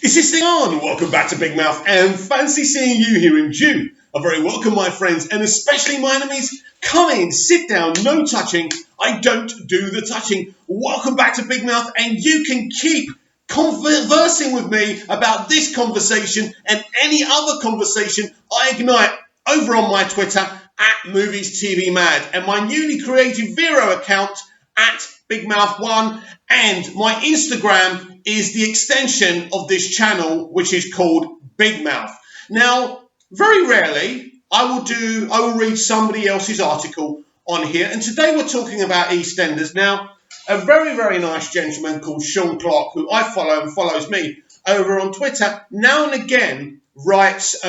Is this thing on? Welcome back to Big Mouth and fancy seeing you here in June. A very welcome, my friends, and especially my enemies. Come in, sit down, no touching. I don't do the touching. Welcome back to Big Mouth, and you can keep conversing with me about this conversation and any other conversation I ignite over on my Twitter at Movies TV Mad and my newly created Vero account at BigMouth1, and my Instagram is the extension of this channel, which is called Big Mouth. Now, very rarely I will read somebody else's article on here, and today we're talking about Eastenders. Now, a very, very nice gentleman called Sean Clark, who I follow and follows me over on Twitter, now and again writes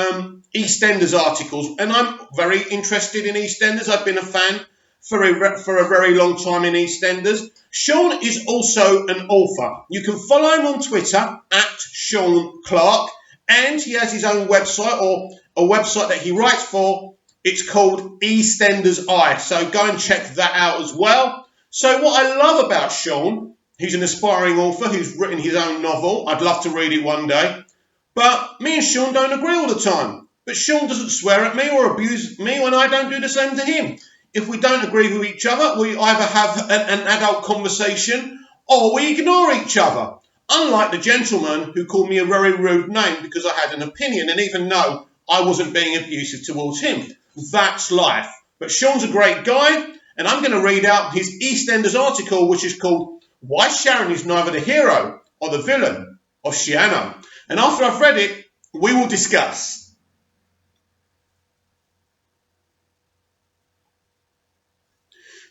Eastenders articles, and I'm very interested in Eastenders. I've been a fan for a very long time in Eastenders. Sean is also an author. You can follow him on Twitter at Sean Clark, and he has his own website, or a website that he writes for. It's called Eastenders Eye, so go and check that out as well. So what I love about Sean, he's an aspiring author who's written his own novel. I'd love to read it one day. But me and Sean don't agree all the time. But Sean doesn't swear at me or abuse me, and I don't do the same to him. If we don't agree with each other, we either have an adult conversation or we ignore each other. Unlike the gentleman who called me a very rude name because I had an opinion, and even though I wasn't being abusive towards him. That's life. But Sean's a great guy, and I'm going to read out his EastEnders article, which is called Why Sharon is Neither the Hero or the Villain of Sheanu. And after I've read it, we will discuss.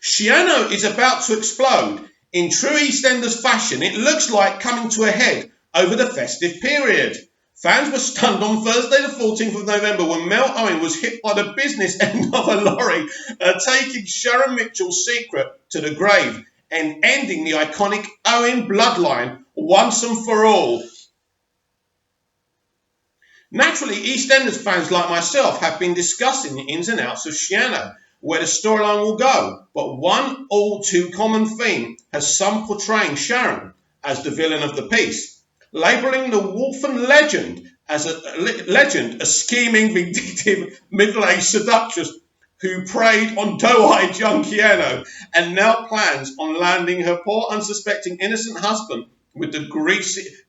Sheanu is about to explode. In true EastEnders fashion, it looks like coming to a head over the festive period. Fans were stunned on Thursday the 14th of November when Mel Owen was hit by the business end of a lorry, taking Sharon Mitchell's secret to the grave and ending the iconic Owen bloodline once and for all. Naturally, EastEnders fans like myself have been discussing the ins and outs of Sheanu, where the storyline will go, but one all too common theme has some portraying Sharon as the villain of the piece, labelling the Wolfen legend as a scheming, vindictive, middle-aged seductress who preyed on doe-eyed young Keanu and now plans on landing her poor unsuspecting innocent husband with the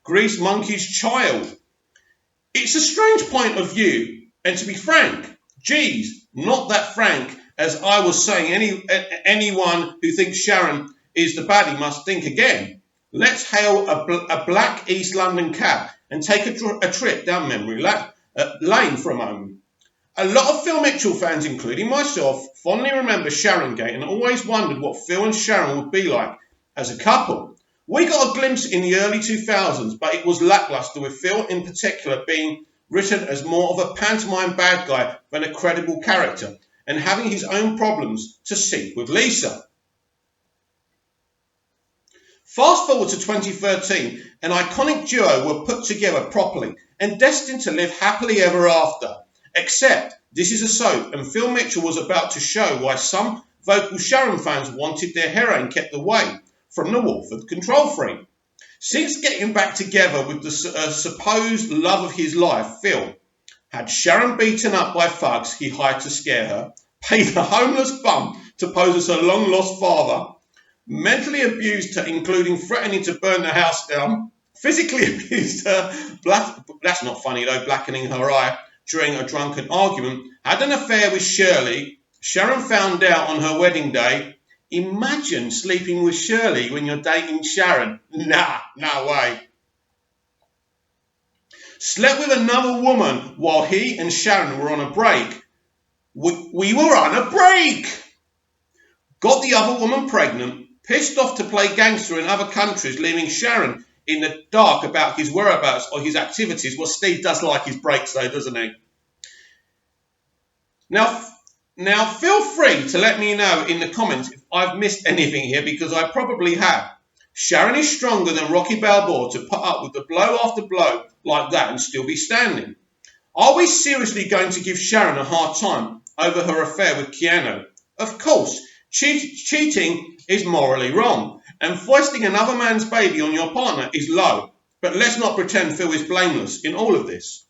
grease monkey's child. It's a strange point of view, and to be frank, geez, not that frank, as I was saying, anyone who thinks Sharon is the baddie must think again. Let's hail a black East London cab and take a trip down memory lane for a moment. A lot of Phil Mitchell fans, including myself, fondly remember Sharon Gate and always wondered what Phil and Sharon would be like as a couple. We got a glimpse in the early 2000s, but it was lackluster, with Phil in particular being written as more of a pantomime bad guy than a credible character, and having his own problems to seek with Lisa. Fast forward to 2013, an iconic duo were put together properly and destined to live happily ever after. Except this is a soap, and Phil Mitchell was about to show why some vocal Sharon fans wanted their heroine kept away from the Wolford control freak. Since getting back together with the supposed love of his life, Phil had Sharon beaten up by thugs he hired to scare her, paid a homeless bum to pose as her long-lost father, mentally abused her, including threatening to burn the house down, physically abused her, that's not funny though, blackening her eye during a drunken argument, had an affair with Shirley. Sharon found out on her wedding day. Imagine sleeping with Shirley when you're dating Sharon. Nah, no way. Slept with another woman while he and Sharon were on a break. We were on a break. Got the other woman pregnant, pissed off to play gangster in other countries, leaving Sharon in the dark about his whereabouts or his activities. Well, Steve does like his breaks though, doesn't he? Now, feel free to let me know in the comments if I've missed anything here, because I probably have. Sharon is stronger than Rocky Balboa to put up with the blow after blow like that and still be standing. Are we seriously going to give Sharon a hard time over her affair with Keanu? Of course, cheating is morally wrong, and foisting another man's baby on your partner is low. But let's not pretend Phil is blameless in all of this.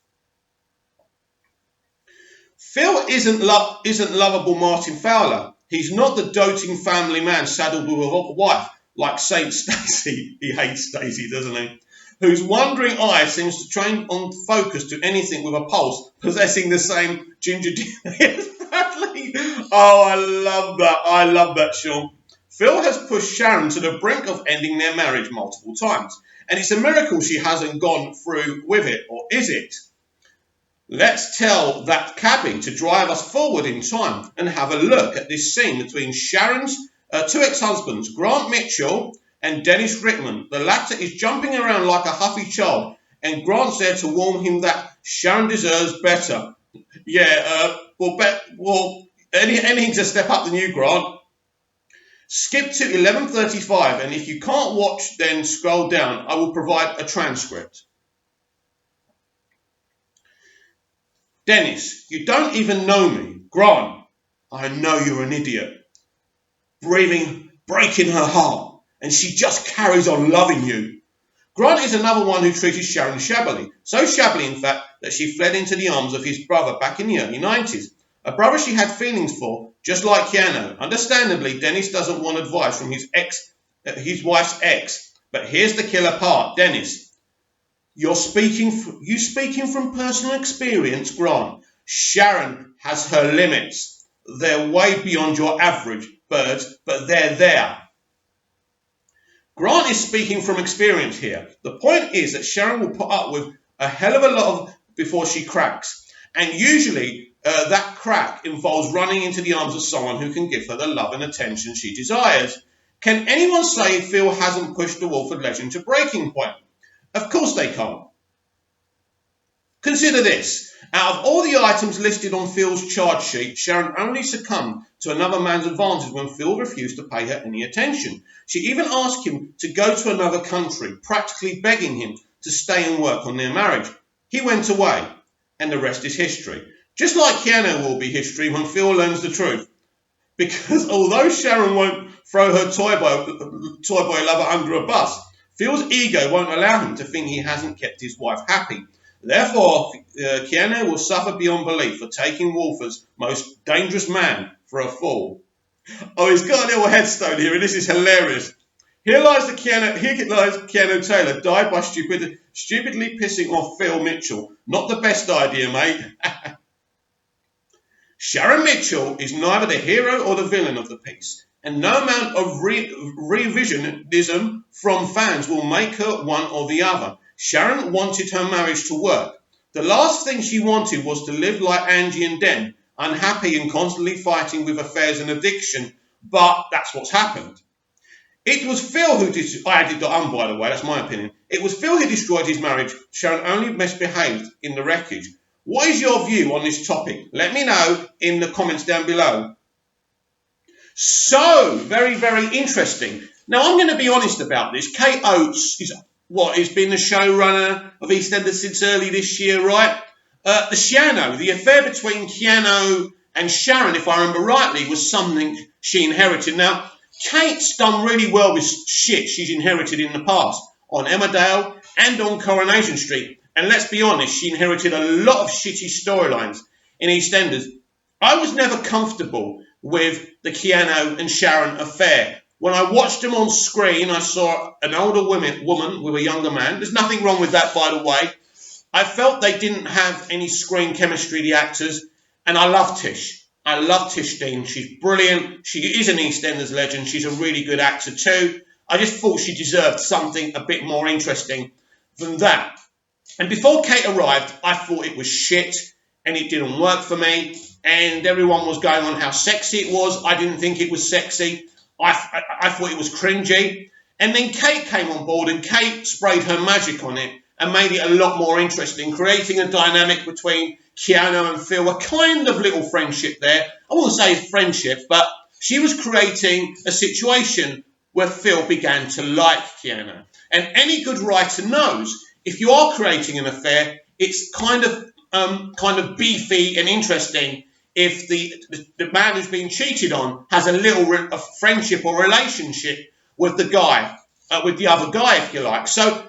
Phil isn't lovable Martin Fowler. He's not the doting family man saddled with a wife like Saint Stacey. He hates Stacey, doesn't he? Whose wandering eye seems to train on focus to anything with a pulse, possessing the same ginger DNA as Bradley. Oh, I love that, Sean. Phil has pushed Sharon to the brink of ending their marriage multiple times, and it's a miracle she hasn't gone through with it, or is it? Let's tell that cabbie to drive us forward in time and have a look at this scene between Sharon's two ex-husbands, Grant Mitchell and Dennis Rickman. The latter is jumping around like a huffy child, and Grant's there to warn him that Sharon deserves better. Yeah, anything to step up than you, Grant. Skip to 11:35, and if you can't watch, then scroll down. I will provide a transcript. Dennis, you don't even know me. Grant, I know you're an idiot. Breaking her heart, and she just carries on loving you. Grant is another one who treated Sharon shabbily. So shabbily, in fact, that she fled into the arms of his brother back in the early 90s. A brother she had feelings for, just like Keanu. Understandably, Dennis doesn't want advice from his wife's ex. But here's the killer part. Dennis, you speaking from personal experience, Grant. Sharon has her limits. They're way beyond your average, but they're there. Grant is speaking from experience here. The point is that Sharon will put up with a hell of a lot before she cracks. And usually that crack involves running into the arms of someone who can give her the love and attention she desires. Can anyone say Phil hasn't pushed the Wolford legend to breaking point? Of course they can't. Consider this. Out of all the items listed on Phil's charge sheet, Sharon only succumbed to another man's advances when Phil refused to pay her any attention. She even asked him to go to another country, practically begging him to stay and work on their marriage. He went away, and the rest is history. Just like Keanu will be history when Phil learns the truth. Because although Sharon won't throw her toy boy lover under a bus, Phil's ego won't allow him to think he hasn't kept his wife happy. Therefore, Keanu will suffer beyond belief for taking Wolford's most dangerous man for a fool. Oh, he's got a little headstone here, and this is hilarious. Here lies Keanu Taylor, died by stupidly pissing off Phil Mitchell. Not the best idea, mate. Sharon Mitchell is neither the hero or the villain of the piece, and no amount of revisionism from fans will make her one or the other. Sharon wanted her marriage to work. The last thing she wanted was to live like Angie and Den, unhappy and constantly fighting with affairs and addiction, but that's what's happened. It was Phil who I added the by the way, that's my opinion. It was Phil who destroyed his marriage. Sharon only misbehaved in the wreckage. What is your view on this topic? Let me know in the comments down below. So, very, very interesting. Now, I'm going to be honest about this. Kate Oates has been the showrunner of Eastenders since early this year, right? The sheanu, the affair between Keanu and Sharon, if I remember rightly, was something she inherited. Now, Kate's done really well with shit she's inherited in the past on Emmerdale and on Coronation Street. And let's be honest, she inherited a lot of shitty storylines in EastEnders. I was never comfortable with the Keanu and Sharon affair. When I watched them on screen, I saw an older woman with a younger man. There's nothing wrong with that, by the way. I felt they didn't have any screen chemistry, the actors, and I love Tish. I love Tish Dean. She's brilliant. She is an EastEnders legend. She's a really good actor too. I just thought she deserved something a bit more interesting than that. And before Kate arrived, I thought it was shit, and it didn't work for me, and everyone was going on how sexy it was. I didn't think it was sexy. I thought it was cringy. And then Kate came on board, and Kate sprayed her magic on it and made it a lot more interesting, creating a dynamic between Keanu and Phil, a kind of little friendship there. I wouldn't say friendship, but she was creating a situation where Phil began to like Keanu. And any good writer knows if you are creating an affair, it's kind of beefy and interesting if the man who's been cheated on has a little friendship or relationship with the guy, with the other guy, if you like. So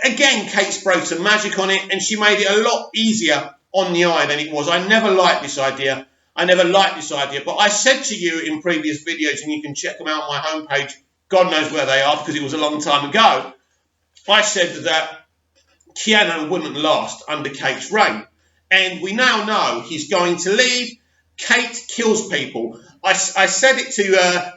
Again, Kate sprayed some magic on it, and she made it a lot easier on the eye than it was. I never liked this idea. But I said to you in previous videos, and you can check them out on my homepage, God knows where they are because it was a long time ago, I said that Keanu wouldn't last under Kate's reign. And we now know he's going to leave. Kate kills people. I said it to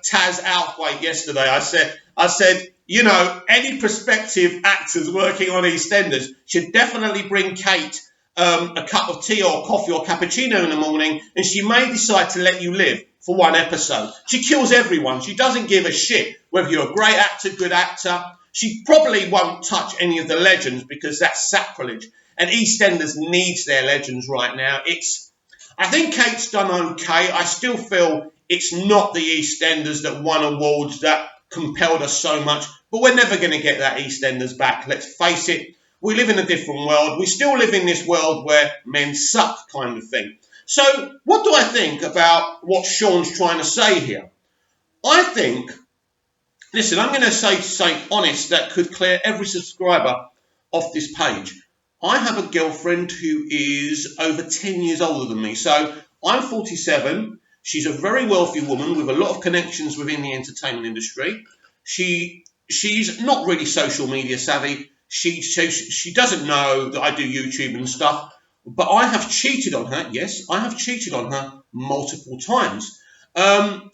Taz Outweight yesterday. I said, you know, any prospective actors working on Eastenders should definitely bring Kate a cup of tea or coffee or cappuccino in the morning, and she may decide to let you live for one episode. She kills everyone. She doesn't give a shit whether you're a great actor, good actor. She probably won't touch any of the legends because that's sacrilege. And Eastenders needs their legends right now. I think Kate's done okay. I still feel it's not the Eastenders that won awards that compelled us so much. But we're never going to get that Eastenders back. Let's face it. We live in a different world. We still live in this world where men suck kind of thing. So what do I think about what Sean's trying to say here? I think, listen, I'm going to say honest that could clear every subscriber off this page. I have a girlfriend who is over 10 years older than me. So I'm 47. She's a very wealthy woman with a lot of connections within the entertainment industry. She's not really social media savvy. She doesn't know that I do YouTube and stuff. But I have cheated on her. Yes, I have cheated on her multiple times.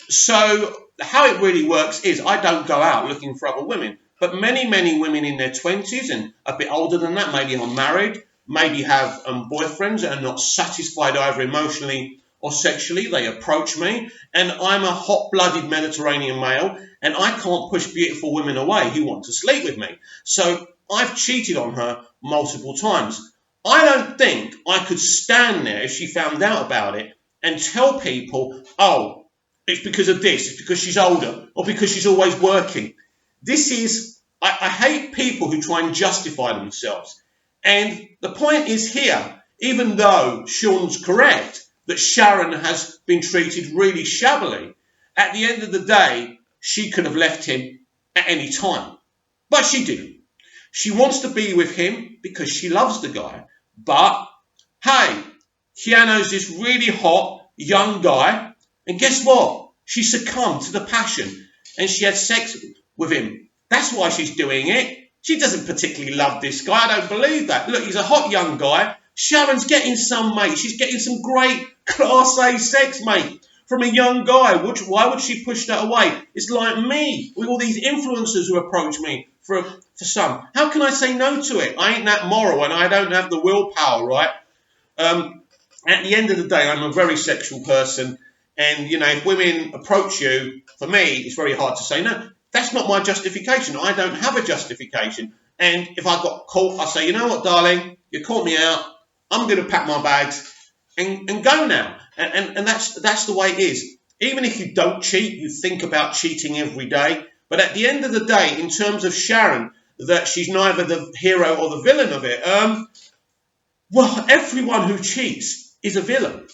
So how it really works is I don't go out looking for other women. But many women in their 20s and a bit older than that, maybe are married, maybe have boyfriends and are not satisfied either emotionally or sexually. They approach me, and I'm a hot-blooded Mediterranean male, and I can't push beautiful women away who want to sleep with me. So I've cheated on her multiple times. I don't think I could stand there if she found out about it and tell people, oh, it's because of this, it's because she's older, or because she's always working. I hate people who try and justify themselves. And the point is here, even though Sean's correct that Sharon has been treated really shabbily, at the end of the day, she could have left him at any time. But she didn't. She wants to be with him because she loves the guy. But, hey, Keanu's this really hot, young guy. And guess what? She succumbed to the passion and she had sex with him. That's why she's doing it. She doesn't particularly love this guy. I don't believe that. Look, he's a hot young guy. Sharon's getting some, mate. She's getting some great Class A sex, mate, from a young guy. Why would she push that away? It's like me, with all these influencers who approach me for some. How can I say no to it? I ain't that moral and I don't have the willpower, right? At the end of the day, I'm a very sexual person. And, you know, if women approach you, for me, it's very hard to say no. That's not my justification. I don't have a justification. And if I got caught, I say, you know what, darling, you caught me out. I'm going to pack my bags and go now. And that's the way it is. Even if you don't cheat, you think about cheating every day. But at the end of the day, in terms of Sharon, that she's neither the hero or the villain of it, well, everyone who cheats is a villain.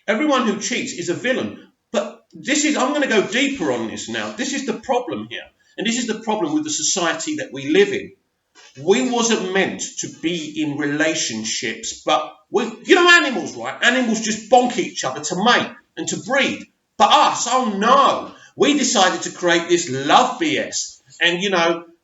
Everyone who cheats is a villain. But I'm going to go deeper on this now. This is the problem here. And this is the problem with the society that we live in. We wasn't meant to be in relationships, but animals, right? Animals just bonk each other to mate and to breed. But us, oh no, we decided to create this love BS and,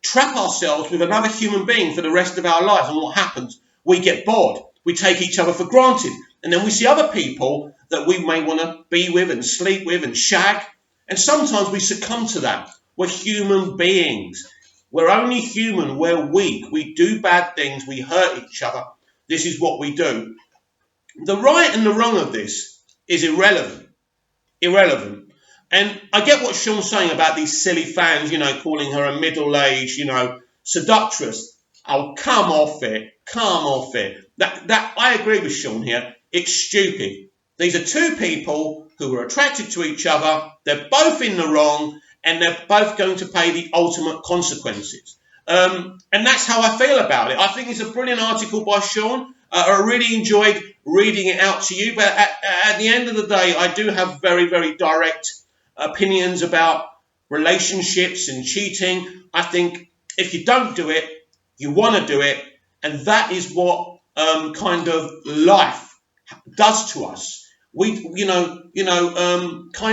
trap ourselves with another human being for the rest of our lives. And what happens? We get bored. We take each other for granted. And then we see other people that we may want to be with and sleep with and shag. And sometimes we succumb to that. We're human beings. We're only human. We're weak. We do bad things. We hurt each other. This is what we do. The right and the wrong of this is irrelevant. Irrelevant. And I get what Sean's saying about these silly fans, calling her a middle-aged, seductress. Oh, come off it. Come off it. That I agree with Sean here. It's stupid. These are two people who are attracted to each other. They're both in the wrong, and they're both going to pay the ultimate consequences. And that's how I feel about it. I think it's a brilliant article by Sean. I really enjoyed reading it out to you. But at the end of the day, I do have very, very direct opinions about relationships and cheating. I think if you don't do it, you want to do it, and that is what kind of life does to us. Kind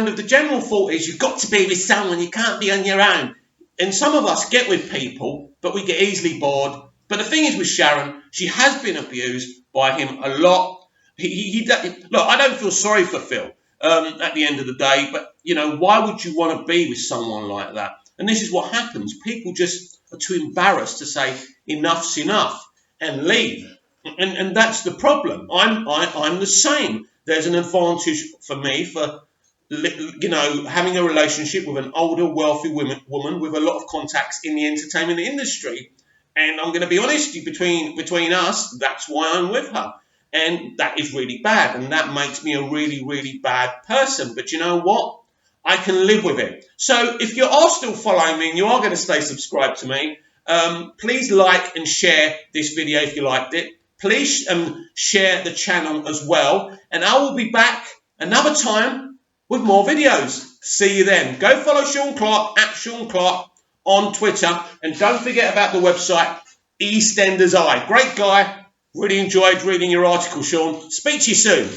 of the general thought is you've got to be with someone, you can't be on your own. And some of us get with people, but we get easily bored. But the thing is with Sharon, she has been abused by him a lot. Look, I don't feel sorry for Phil at the end of the day, but, why would you want to be with someone like that? And this is what happens. People just are too embarrassed to say enough's enough and leave. And that's the problem. I'm the same. There's an advantage for me for having a relationship with an older, wealthy woman with a lot of contacts in the entertainment industry. And I'm going to be honest, between us, that's why I'm with her. And that is really bad. And that makes me a really, really bad person. But you know what? I can live with it. So if you are still following me and you are going to stay subscribed to me, please like and share this video if you liked it. Please share the channel as well. And I will be back another time with more videos. See you then. Go follow Sean Clark at Sean Clark on Twitter. And don't forget about the website Eastenders. Great guy. Really enjoyed reading your article, Sean. Speak to you soon.